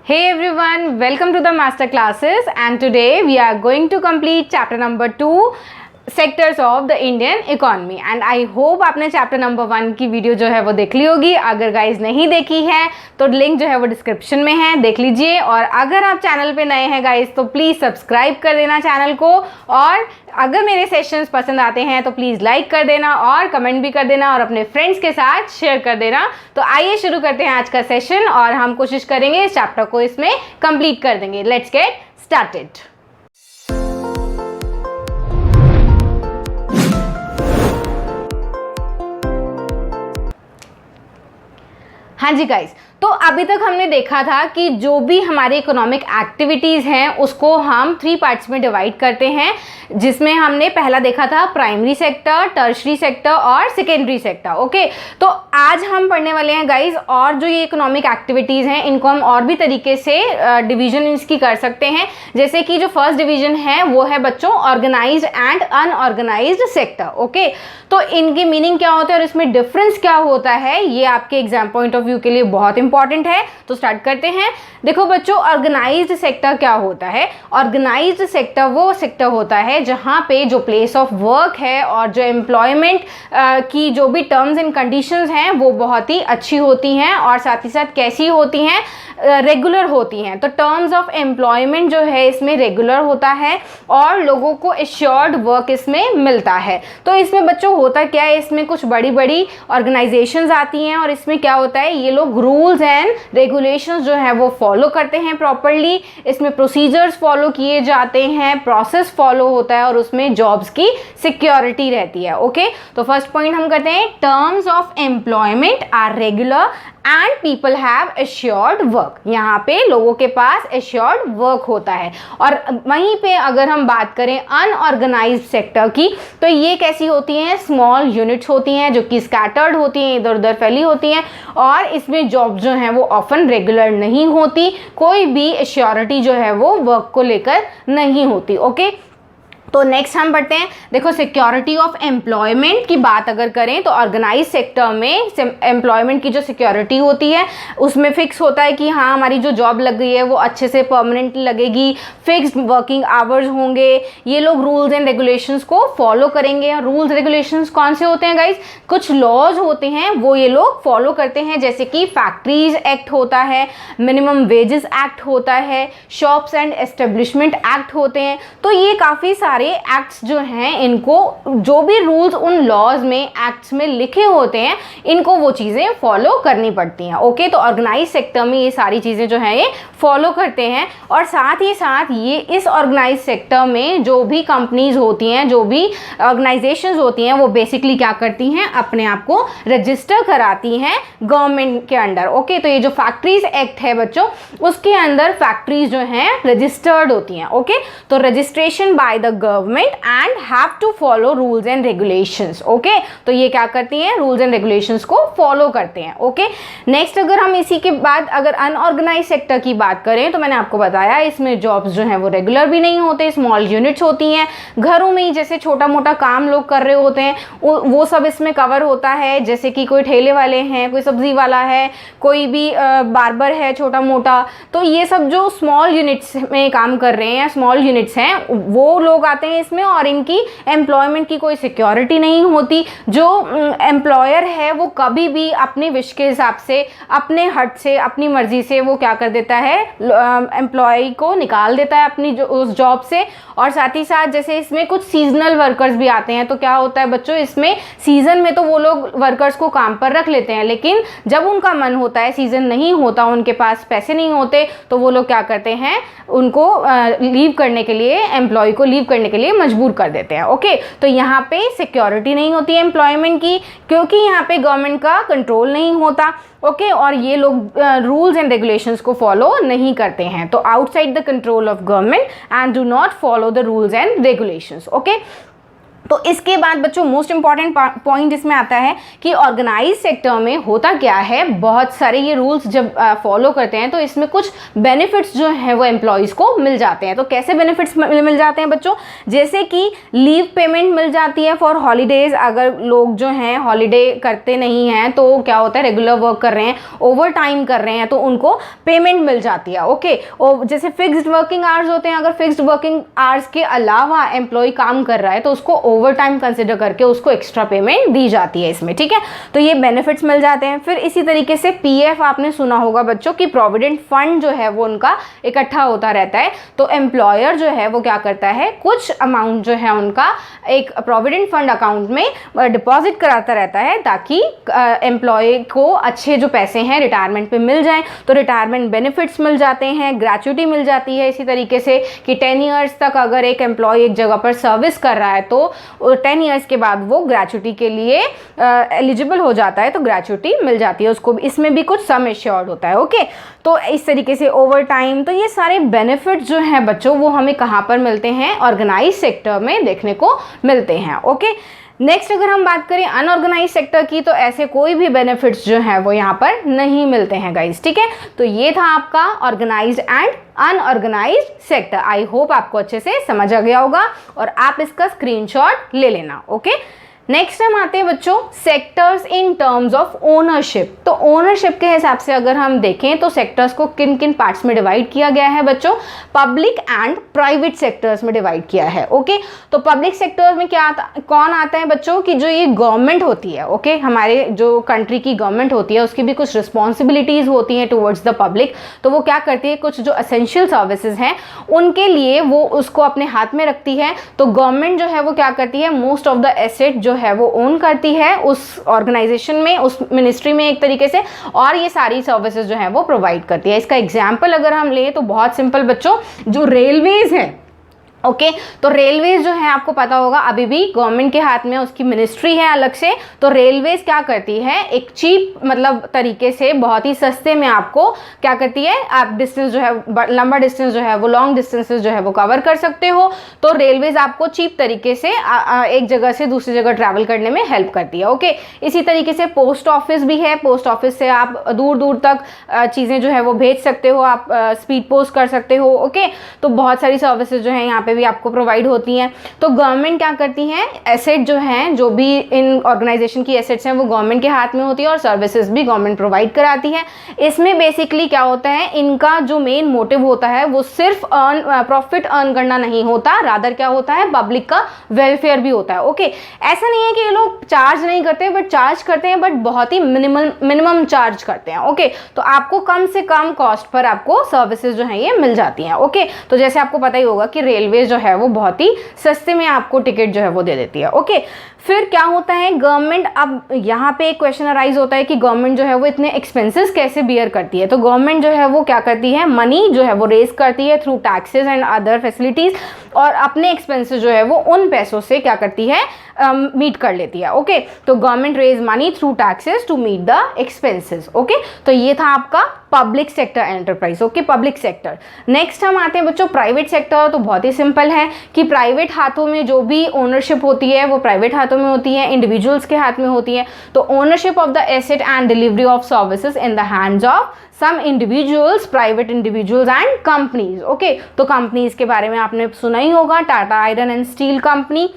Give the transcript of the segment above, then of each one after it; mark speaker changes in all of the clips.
Speaker 1: Hey everyone, welcome to the master classes and today we are going to complete chapter number 2 sectors of the Indian economy and I hope आपने chapter number 1 की video जो है वो देख ली होगी। अगर guys नहीं देखी है तो लिंक जो है वो डिस्क्रिप्शन में है, देख लीजिए। और अगर आप चैनल पे नए हैं गाइज तो प्लीज़ सब्सक्राइब कर देना चैनल को, और अगर मेरे सेशंस पसंद आते हैं तो प्लीज़ लाइक कर देना और कमेंट भी कर देना और अपने फ्रेंड्स के साथ शेयर कर देना। तो आइए शुरू करते हैं आज का सेशन और हम कोशिश करेंगे इस चैप्टर को इसमें कंप्लीट कर देंगे। Let's get started. हाँ जी गाइज, तो अभी तक हमने देखा था कि जो भी हमारी इकोनॉमिक एक्टिविटीज़ हैं उसको हम 3 पार्ट्स में डिवाइड करते हैं, जिसमें हमने पहला देखा था प्राइमरी सेक्टर, टर्शरी सेक्टर और सेकेंडरी सेक्टर। ओके, तो आज हम पढ़ने वाले हैं गाइज, और जो ये इकोनॉमिक एक्टिविटीज़ हैं इनको हम और भी तरीके से डिवीजन इसकी कर सकते हैं। जैसे कि जो फर्स्ट डिवीजन है वो है बच्चों organised and unorganised sector. Okay, तो इनकी मीनिंग क्या होता है और इसमें डिफरेंस क्या होता है, ये आपके एग्जाम पॉइंट ऑफ व्यू के लिए बहुत इंपॉर्टेंट है। तो स्टार्ट करते हैं। देखो बच्चों, ऑर्गेनाइज्ड सेक्टर क्या होता है? ऑर्गेनाइज्ड सेक्टर वो सेक्टर होता है जहां पे जो प्लेस ऑफ वर्क है और जो एम्प्लॉयमेंट की जो भी टर्म्स एंड कंडीशंस हैं वो बहुत ही अच्छी होती हैं, और साथ ही साथ कैसी होती हैं, रेगुलर होती हैं। तो टर्म्स ऑफ एम्प्लॉयमेंट जो है इसमें रेगुलर होता है और लोगों को एश्योर्ड वर्क इसमें मिलता है। तो इसमें बच्चों होता क्या है, इसमें कुछ बड़ी बड़ी ऑर्गेनाइजेशंस आती हैं और इसमें क्या होता है, ये लोग रूल्स एंड रेगुलेशंस जो है वो फॉलो करते हैं प्रॉपरली। इसमें प्रोसीजर्स फॉलो किए जाते हैं, प्रोसेस फॉलो होता है और उसमें जॉब्स की सिक्योरिटी रहती है। ओके, तो फर्स्ट पॉइंट हम करते हैं, terms of employment are regular and people have assured work. यहाँ पे लोगों के पास एश्योर्ड वर्क होता है। और वहीं पे अगर हम बात करें अनऑर्गेनाइज्ड सेक्टर की, तो ये कैसी होती हैं, स्मॉल यूनिट्स होती हैं जो कि स्कैटर्ड होती हैं, इधर उधर फैली होती हैं, और इसमें जॉब जो है वो ऑफन रेगुलर नहीं होती, कोई भी एश्योरिटी जो है वो वर्क को लेकर नहीं होती। ओके, तो नेक्स्ट हम बढ़ते हैं। देखो, सिक्योरिटी ऑफ एम्प्लॉयमेंट की बात अगर करें तो ऑर्गेनाइज सेक्टर में एम्प्लॉयमेंट की जो सिक्योरिटी होती है उसमें फिक्स होता है कि हाँ हमारी जो जॉब लग गई है वो अच्छे से परमानेंट लगेगी, फिक्स्ड वर्किंग आवर्स होंगे, ये लोग रूल्स एंड रेगुलेशंस को फॉलो करेंगे। रूल्स रेगुलेशंस कौन से होते हैं गाइज? कुछ लॉज होते हैं वो ये लोग फॉलो करते हैं, जैसे कि फैक्ट्रीज एक्ट होता है, मिनिमम वेजेस एक्ट होता है, शॉप्स एंड एस्टेब्लिशमेंट एक्ट होते हैं। तो ये काफ़ी सारे एक्ट्स जो हैं, इनको जो भी रूल्स उन लॉज में एक्ट्स में लिखे होते हैं इनको वो चीज़ें फॉलो करनी पड़ती हैं। ओके, तो ऑर्गेनाइज सेक्टर में ये सारी चीज़ें जो हैं ये फॉलो करते हैं। और साथ ही साथ ये इस ऑर्गेनाइज सेक्टर में जो भी कंपनीज होती हैं, जो भी ऑर्गेनाइजेशंस होती हैं, वो बेसिकली क्या करती हैं, अपने आप को रजिस्टर कराती हैं गवर्नमेंट के अंडर। ओके, तो ये जो फैक्ट्रीज एक्ट है बच्चों, उसके अंदर फैक्ट्रीज जो हैं रजिस्टर्ड होती हैं। ओके, तो registration by the government and have to follow rules and regulations. Okay, तो ये क्या करती हैं, रूल्स एंड रेगुलेशंस को फॉलो करते हैं। ओके, नेक्स्ट अगर हम इसी के बाद अगर अनऑर्गेनाइज सेक्टर की बात करें तो मैंने आपको बताया इसमें जॉब्स जो हैं वो रेगुलर भी नहीं होते, स्मॉल यूनिट्स होती हैं, घरों में ही जैसे छोटा मोटा काम लोग कर रहे होते हैं वो सब इसमें कवर होता है। जैसे कि कोई ठेले वाले हैं, कोई सब्जी वाला है, कोई भी बार्बर है छोटा मोटा, तो ये सब जो स्मॉल यूनिट्स में काम कर रहे हैं, स्मॉल यूनिट्स हैं, वो लोग आते हैं इसमें, और इनकी एम्प्लॉयमेंट की कोई सिक्योरिटी नहीं होती। जो एम्प्लॉयर है वो कभी भी अपने विश के हिसाब से, अपने हट से, अपनी मर्जी से वो क्या कर देता है, एम्प्लॉय को निकाल देता है अपनी उस जॉब से। और साथ ही साथ जैसे इसमें कुछ सीजनल वर्कर्स भी आते हैं, तो क्या होता है बच्चों, इसमें सीजन में तो वो लोग वर्कर्स को काम पर रख लेते हैं, लेकिन जब उनका मन होता है, सीजन नहीं होता, उनके पास पैसे नहीं होते, तो वो लोग क्या करते हैं, उनको लीव करने के लिए, एम्प्लॉय को लीव करने के लिए मजबूर कर देते हैं। ओके, तो यहाँ पे सिक्योरिटी नहीं होती है एम्प्लॉयमेंट की, क्योंकि यहाँ पे गवर्नमेंट का कंट्रोल नहीं होता। ओके, और ये लोग रूल्स एंड रेगुलेशंस को फॉलो नहीं करते हैं, तो outside the control of government and do not follow the rules and regulations. Okay, तो इसके बाद बच्चों मोस्ट इंपॉर्टेंट पॉइंट इसमें आता है कि ऑर्गेनाइज सेक्टर में होता क्या है, बहुत सारे ये रूल्स जब फॉलो करते हैं तो इसमें कुछ बेनिफिट्स जो है वो एम्प्लॉयज़ को मिल जाते हैं। तो कैसे बेनिफिट्स मिल जाते हैं बच्चों, जैसे कि लीव पेमेंट मिल जाती है फॉर हॉलीडेज। अगर लोग जो हैं हॉलीडे करते नहीं हैं तो क्या होता है, रेगुलर वर्क कर रहे हैं, ओवर टाइम कर रहे हैं, तो उनको पेमेंट मिल जाती है। ओके, और जैसे फिक्स्ड वर्किंग आवर्स होते हैं, अगर फिक्स्ड वर्किंग आवर्स के अलावा एम्प्लॉय काम कर रहा है तो उसको ओवर टाइम कंसिडर करके उसको एक्स्ट्रा पेमेंट दी जाती है इसमें, ठीक है। तो ये बेनिफिट्स मिल जाते हैं। फिर इसी तरीके से पीएफ आपने सुना होगा बच्चों कि प्रोविडेंट फंड जो है वो उनका इकट्ठा होता रहता है। तो एम्प्लॉयर जो है वो क्या करता है, कुछ अमाउंट जो है उनका एक प्रोविडेंट फंड अकाउंट में डिपॉजिट कराता रहता है ताकि एम्प्लॉय को अच्छे जो पैसे हैं रिटायरमेंट पे मिल जाएं। तो रिटायरमेंट बेनिफिट्स मिल जाते हैं, ग्रेच्युटी मिल जाती है इसी तरीके से कि 10 ईयर्स तक अगर एक एम्प्लॉय एक जगह पर सर्विस कर रहा है तो 10 ईयर्स के बाद वो ग्रेच्युटी के लिए एलिजिबल हो जाता है, तो ग्रेच्युटी मिल जाती है उसको। इसमें भी कुछ सम एश्योर्ड होता है। ओके, तो इस तरीके से ओवर टाइम, तो ये सारे बेनिफिट जो हैं बच्चों वो हमें कहाँ पर मिलते हैं, ऑर्गेनाइज सेक्टर में देखने को मिलते हैं। ओके, नेक्स्ट अगर हम बात करें अनऑर्गेनाइज सेक्टर की, तो ऐसे कोई भी बेनिफिट्स जो हैं वो यहाँ पर नहीं मिलते हैं गाइस, ठीक है। तो ये था आपका organised and unorganised sector. I hope आपको अच्छे से समझ आ गया होगा और आप इसका स्क्रीनशॉट ले लेना। ओके, नेक्स्ट हम आते हैं बच्चों sectors in terms of ownership. तो ओनरशिप के हिसाब से अगर हम देखें तो सेक्टर्स को किन किन पार्ट्स में डिवाइड किया गया है बच्चों, पब्लिक एंड प्राइवेट सेक्टर्स में डिवाइड किया है। ओके, तो पब्लिक सेक्टर्स में क्या कौन आता है बच्चों की जो ये गवर्नमेंट होती है। ओके, हमारे जो कंट्री की गवर्नमेंट होती है उसकी भी कुछ रिस्पॉन्सिबिलिटीज़ होती हैं टुवर्ड्स द पब्लिक। तो वो क्या करती है, कुछ जो एसेंशियल सर्विसेज हैं उनके लिए वो उसको अपने हाथ में रखती है। तो गवर्नमेंट जो है वो क्या करती है, मोस्ट ऑफ द एसेट जो है वो ओन करती है उस ऑर्गेनाइजेशन में, उस मिनिस्ट्री में एक तरीके से, और ये सारी सर्विसेज जो है वो प्रोवाइड करती है। इसका एग्जांपल अगर हम लें तो बहुत सिंपल बच्चों, जो रेलवेज है, ओके, तो रेलवेज जो है आपको पता होगा अभी भी गवर्नमेंट के हाथ में, उसकी मिनिस्ट्री है अलग से। तो रेलवेज क्या करती है, एक चीप मतलब तरीके से बहुत ही सस्ते में आपको क्या करती है, आप डिस्टेंस जो है, लंबा डिस्टेंस जो है वो, लॉन्ग डिस्टेंसेस जो है वो कवर कर सकते हो। तो रेलवेज आपको चीप तरीके से एक जगह से दूसरी जगह ट्रैवल करने में हेल्प करती है। ओके, इसी तरीके से पोस्ट ऑफिस भी है। पोस्ट ऑफिस से आप दूर दूर तक चीज़ें जो है वो भेज सकते हो, आप स्पीड पोस्ट कर सकते हो। ओके, तो बहुत सारी सर्विसेज जो है यहाँ पे भी आपको प्रोवाइड होती हैं। तो गवर्नमेंट क्या करती है, एसेट जो हैं, जो भी इन ऑर्गेनाइजेशन की एसेट्स हैं वो गवर्नमेंट के हाथ में होती है और सर्विसेज भी गवर्नमेंट प्रोवाइड कराती है। इसमें बेसिकली क्या होता है, इनका जो मेन मोटिव होता है वो सिर्फ प्रॉफिट अर्न करना नहीं होता, रादर क्या होता है, पब्लिक का वेलफेयर भी होता है। ओके, ऐसा नहीं है कि ये लोग चार्ज नहीं करते, बट चार्ज करते हैं, बट बहुत ही मिनिमम चार्ज करते हैं। ओके, तो आपको कम से कम कॉस्ट पर आपको सर्विसेज जो है ये मिल जाती हैं। ओके, तो जैसे आपको पता ही होगा कि रेलवे जो है वो बहुत ही सस्ते में आपको टिकट जो है वो दे देती है। ओके, फिर क्या होता है, गवर्नमेंट, अब यहाँ पे एक क्वेश्चन अराइज होता है कि गवर्नमेंट जो है वो इतने एक्सपेंसेस कैसे बियर करती है। तो गवर्नमेंट जो है वो क्या करती है, मनी जो है वो रेज करती है through taxes and other facilities, और अपने एक्सपेंसेस जो है वो उन पैसों से क्या करती है, मीट कर लेती है। ओके, तो government raise money through taxes to meet the expenses. Okay, तो ये था आपका public sector enterprise. Okay, public sector. Next हम आते हैं बच्चों प्राइवेट सेक्टर। तो बहुत ही सिंपल है कि प्राइवेट हाथों में जो भी ओनरशिप होती है वो प्राइवेट हाथों में होती है, इंडिविजुअल्स के हाथ में होती है। तो ownership of the asset and delivery of services in the hands of some individuals, private individuals and companies. Okay, तो कंपनीज के बारे में आपने सुना ही होगा, Tata iron and steel company,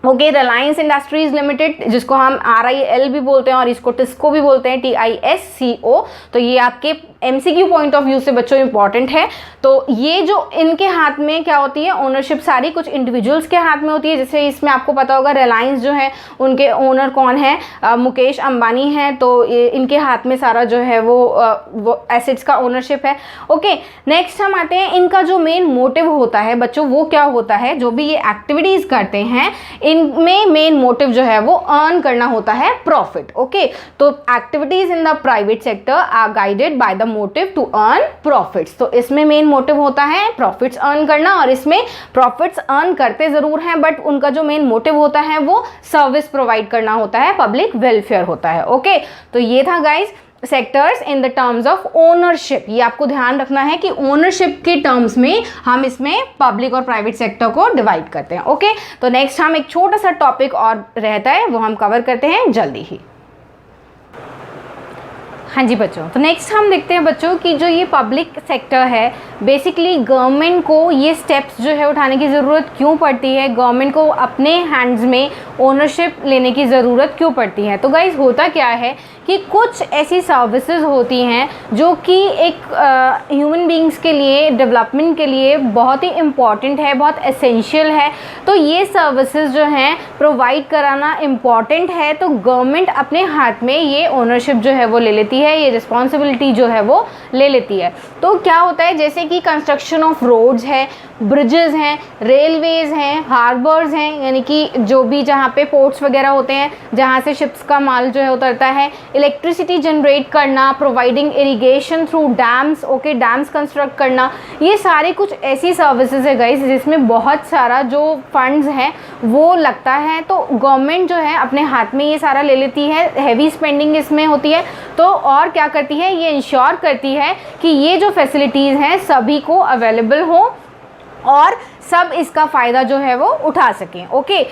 Speaker 1: okay, Reliance Industries Limited जिसको हम RIL भी बोलते हैं और इसको टिस्को भी बोलते हैं, TISCO। तो ये आपके MCQ पॉइंट ऑफ व्यू से बच्चों इंपॉर्टेंट है। तो ये जो इनके हाथ में क्या होती है, ओनरशिप सारी कुछ इंडिविजुअल्स के हाथ में होती है। जैसे इसमें आपको पता होगा रिलायंस जो है उनके ओनर कौन है, मुकेश अंबानी है। तो इनके हाथ में सारा जो है वो एसेट्स का ओनरशिप है। ओके, नेक्स्ट हम आते हैं, इनका जो मेन मोटिव होता है बच्चों वो क्या होता है, जो भी ये एक्टिविटीज़ करते हैं इनमें मेन मोटिव जो है वो अर्न करना होता है प्रॉफिट। ओके, तो activities in the private sector are guided by the motive to earn profits. तो इसमें मेन मोटिव होता है प्रॉफिट्स अर्न करना, और इसमें प्रॉफिट्स अर्न करते जरूर हैं बट उनका जो मेन मोटिव होता है वो सर्विस प्रोवाइड करना होता है, पब्लिक वेलफेयर होता है। ओके, तो ये था guys sectors in the terms of ownership. ये आपको ध्यान रखना है कि ओनरशिप के टर्म्स में हम इसमें पब्लिक और प्राइवेट सेक्टर को डिवाइड करते हैं। ओके, तो नेक्स्ट हम एक छोटा सा टॉपिक और रहता है, वो हम कवर करते हैं जल्दी ही। हाँ जी बच्चों, तो नेक्स्ट हम देखते हैं बच्चों कि जो ये पब्लिक सेक्टर है, बेसिकली गवर्नमेंट को ये स्टेप्स जो है उठाने की ज़रूरत क्यों पड़ती है, गवर्नमेंट को अपने हैंड्स में ओनरशिप लेने की ज़रूरत क्यों पड़ती है। तो गाइस होता क्या है कि कुछ ऐसी सर्विसेज होती हैं जो कि एक ह्यूमन बींग्स के लिए, डेवलपमेंट के लिए बहुत ही इम्पॉर्टेंट है, बहुत एसेंशियल है। तो ये सर्विसेज जो हैं प्रोवाइड कराना इम्पॉर्टेंट है, तो गवर्नमेंट अपने हाथ में ये ओनरशिप जो है वो ले लेती है, ये रिस्पॉन्सिबिलिटी जो है वो ले लेती है। तो क्या होता है, जैसे कि कंस्ट्रक्शन ऑफ रोड्स है, ब्रिजेस हैं, रेलवेज़ हैं, हार्बर्स हैं, यानी कि जो भी जहाँ पे पोर्ट्स वगैरह होते हैं जहाँ से शिप्स का माल जो है उतरता है, इलेक्ट्रिसिटी जनरेट करना, providing irrigation through dams, okay, dams construct करना, ये सारे कुछ ऐसी सर्विसेज है गाइस जिसमें बहुत सारा जो फंड्स हैं वो लगता है। तो गवर्नमेंट जो है अपने हाथ में ये सारा ले लेती है, हैवी स्पेंडिंग इसमें होती है। तो और क्या करती है, ये इंश्योर करती है कि ये जो फैसिलिटीज़ हैं सभी को अवेलेबल हो और सब इसका फ़ायदा जो है वो उठा सकें। ओके,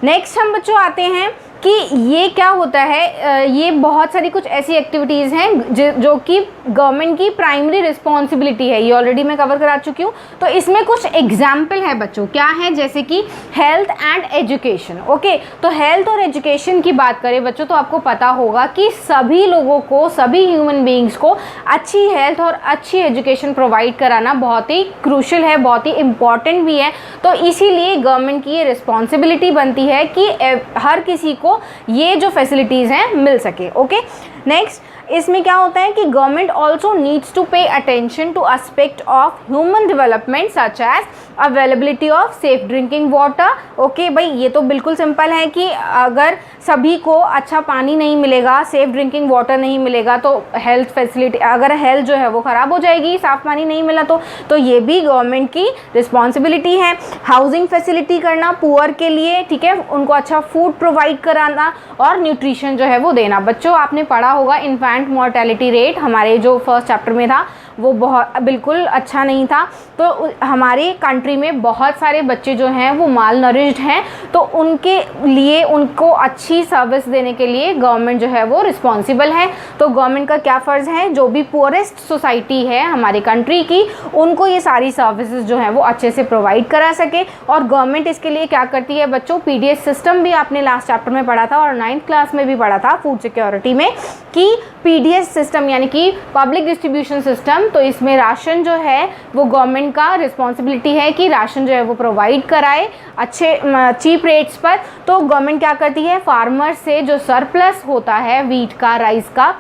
Speaker 1: नेक्स्ट हम बच्चों आते हैं कि ये क्या होता है, ये बहुत सारी कुछ ऐसी एक्टिविटीज़ हैं जो कि गवर्नमेंट की प्राइमरी रिस्पॉन्सिबिलिटी है, ये ऑलरेडी मैं कवर करा चुकी हूँ। तो इसमें कुछ एग्जाम्पल है बच्चों, क्या है, जैसे कि हेल्थ एंड एजुकेशन। ओके, तो हेल्थ और एजुकेशन की बात करें बच्चों तो आपको पता होगा कि सभी लोगों को, सभी ह्यूमन बींग्स को अच्छी हेल्थ और अच्छी एजुकेशन प्रोवाइड कराना बहुत ही क्रूशल है, बहुत ही इम्पॉर्टेंट भी है। तो इसीलिए गवर्नमेंट की ये रिस्पॉन्सिबिलिटी बनती है कि हर किसी को ये जो फैसिलिटीज़ हैं मिल सके। ओके, नेक्स्ट इसमें क्या होता है कि government also needs to pay attention to aspect of human development such as availability of safe drinking water. Okay भाई, ये तो बिल्कुल सिंपल है कि अगर सभी को अच्छा पानी नहीं मिलेगा, सेफ ड्रिंकिंग वाटर नहीं मिलेगा तो हेल्थ फैसिलिटी, अगर हेल्थ जो है वो ख़राब हो जाएगी, साफ़ पानी नहीं मिला तो ये भी गवर्नमेंट की रिस्पॉन्सिबिलिटी है। हाउसिंग फैसिलिटी करना पुअर के लिए, ठीक है, उनको अच्छा फूड प्रोवाइड कराना और न्यूट्रिशन जो है वो देना। बच्चों आपने पढ़ा होगा इन्फेंट मोर्टेलिटी रेट हमारे जो फर्स्ट चैप्टर में था वो बिल्कुल अच्छा नहीं था। तो हमारे कंट्री में बहुत सारे बच्चे जो हैं वो माल नरिश्ड हैं, तो उनके लिए, उनको अच्छी सर्विस देने के लिए गवर्नमेंट जो है वो रिस्पॉन्सिबल है। तो गवर्नमेंट का क्या फ़र्ज़ है, जो भी पुअरेस्ट सोसाइटी है हमारी कंट्री की, उनको ये सारी सर्विसेज जो हैं वो अच्छे से प्रोवाइड करा सके। और गवर्नमेंट इसके लिए क्या करती है बच्चों, पीडीएस सिस्टम भी आपने लास्ट चैप्टर में पढ़ा था और 9th क्लास में भी पढ़ा था फूड सिक्योरिटी में, कि पीडीएस सिस्टम यानी कि पब्लिक डिस्ट्रीब्यूशन सिस्टम, तो इसमें राशन जो है वो गवर्नमेंट का रिस्पॉन्सिबिलिटी है कि राशन जो है वो प्रोवाइड कराए अच्छे चीप रेट्स पर। तो गवर्नमेंट क्या करती है, फार्मर से जो सरप्लस होता है वीट का, राइस का,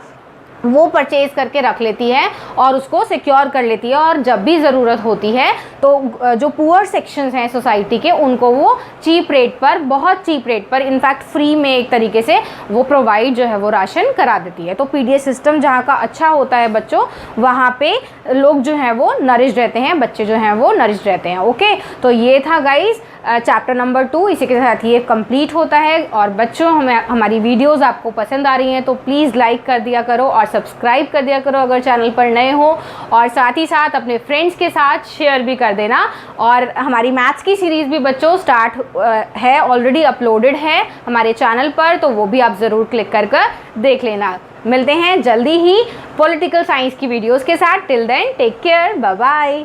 Speaker 1: वो परचेज़ करके रख लेती है और उसको सिक्योर कर लेती है, और जब भी ज़रूरत होती है तो जो पुअर सेक्शंस हैं सोसाइटी के, उनको वो चीप रेट पर, बहुत चीप रेट पर, इनफैक्ट फ्री में एक तरीके से वो प्रोवाइड जो है वो राशन करा देती है। तो पीडीएस सिस्टम जहाँ का अच्छा होता है बच्चों, वहाँ पे लोग जो हैं वो नरिश्ड रहते हैं, बच्चे जो हैं वो नरिश्ड रहते हैं। ओके, तो ये था गाइज़ चैप्टर नंबर 2, इसी के साथ ये कंप्लीट होता है। और बच्चों हमारी वीडियोस आपको पसंद आ रही हैं तो प्लीज़ लाइक कर दिया करो और सब्सक्राइब कर दिया करो अगर चैनल पर नए हो, और साथ ही साथ अपने फ्रेंड्स के साथ शेयर भी कर देना। और हमारी मैथ्स की सीरीज़ भी बच्चों स्टार्ट है, ऑलरेडी अपलोडेड है हमारे चैनल पर, तो वो भी आप ज़रूर क्लिक कर देख लेना। मिलते हैं जल्दी ही पॉलिटिकल साइंस की वीडियोज़ के साथ। Till then take care, bye bye.